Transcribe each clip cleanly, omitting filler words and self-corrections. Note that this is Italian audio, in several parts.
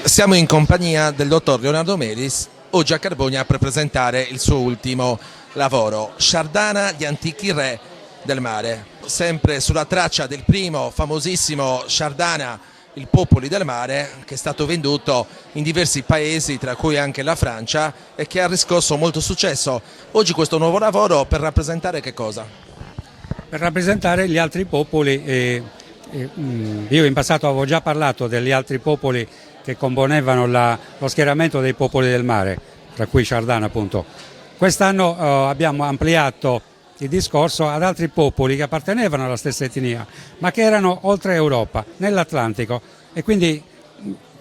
Siamo in compagnia del dottor Leonardo Melis, oggi a Carbonia per presentare il suo ultimo lavoro, Shardana, gli antichi re del mare. Sempre sulla traccia del primo famosissimo Shardana, il Popoli del mare, che è stato venduto in diversi paesi, tra cui anche la Francia, e che ha riscosso molto successo. Oggi questo nuovo lavoro per rappresentare che cosa? Per rappresentare gli altri popoli. Io in passato avevo già parlato degli altri popoli che componevano lo schieramento dei popoli del mare, tra cui Shardana appunto. Quest'anno abbiamo ampliato il discorso ad altri popoli che appartenevano alla stessa etnia, ma che erano oltre Europa, nell'Atlantico, e quindi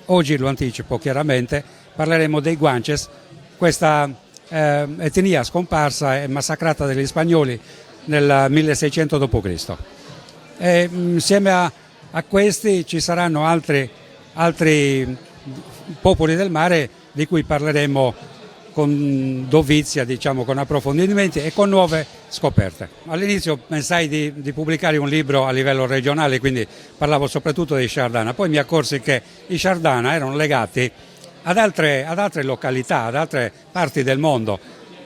oggi, lo anticipo chiaramente, parleremo dei Guanches, questa etnia scomparsa e massacrata dagli spagnoli nel 1600 d.C. Insieme a questi ci saranno altri popoli del mare di cui parleremo con dovizia, diciamo, con approfondimenti e con nuove scoperte. All'inizio pensai di pubblicare un libro a livello regionale, quindi parlavo soprattutto dei Shardana, poi mi accorsi che i Shardana erano legati ad altre località, ad altre parti del mondo,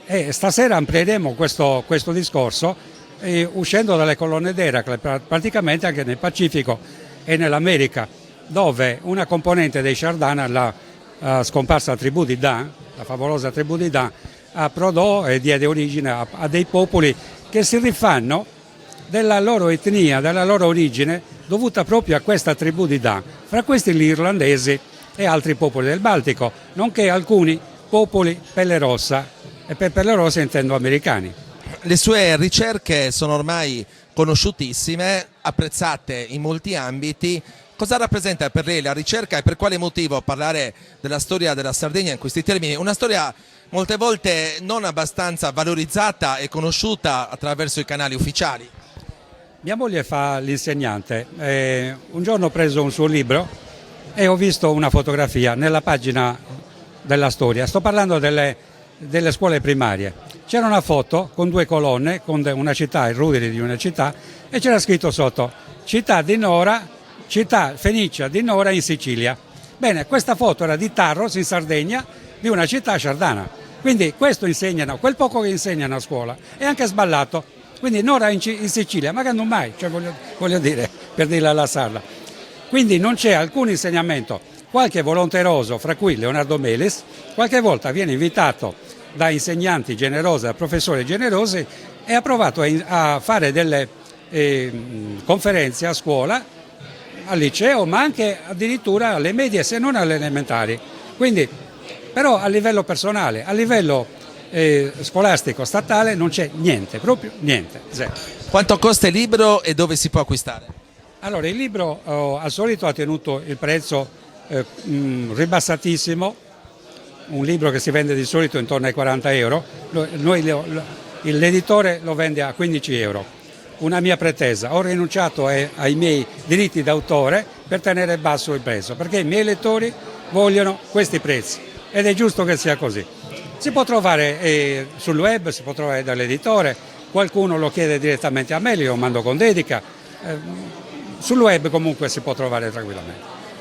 e stasera amplieremo questo discorso uscendo dalle colonne d'Eracle, praticamente anche nel Pacifico e nell'America, dove una componente dei Shardana, la scomparsa tribù di Dan, la favolosa tribù di Dan, approdò e diede origine a dei popoli che si rifanno della loro etnia, della loro origine, dovuta proprio a questa tribù di Dan, fra questi gli irlandesi e altri popoli del Baltico, nonché alcuni popoli pelle rossa, e per pelle rossa intendo americani. Le sue ricerche sono ormai conosciutissime, apprezzate in molti ambiti. Cosa rappresenta per lei la ricerca e per quale motivo parlare della storia della Sardegna in questi termini? Una storia molte volte non abbastanza valorizzata e conosciuta attraverso i canali ufficiali. Mia moglie fa l'insegnante. Un giorno ho preso un suo libro e ho visto una fotografia nella pagina della storia. Sto parlando delle scuole primarie. C'era una foto con due colonne, con una città, il rudere di una città, e c'era scritto sotto città di Nora, città fenicia di Nora in Sicilia. Bene, questa foto era di Tarros in Sardegna, di una città Shardana. Quindi questo insegnano, quel poco che insegnano a scuola, è anche sballato. Quindi Nora in Sicilia, ma che non mai, cioè voglio dire, per dirla alla sarda. Quindi non c'è alcun insegnamento. Qualche volonteroso, fra cui Leonardo Melis, qualche volta viene invitato da insegnanti generosi, da professori generosi, e ha provato a fare delle conferenze a scuola, al liceo, ma anche addirittura alle medie, se non alle elementari. Quindi, però a livello personale, a livello scolastico, statale, non c'è niente, proprio niente. Zero. Quanto costa il libro e dove si può acquistare? Allora, il libro al solito ha tenuto il prezzo ribassatissimo, un libro che si vende di solito intorno ai 40 euro, l'editore lo vende a 15 euro. Una mia pretesa, ho rinunciato ai miei diritti d'autore per tenere basso il prezzo, perché i miei lettori vogliono questi prezzi ed è giusto che sia così. Si può trovare sul web, si può trovare dall'editore, qualcuno lo chiede direttamente a me, io lo mando con dedica, sul web comunque si può trovare tranquillamente.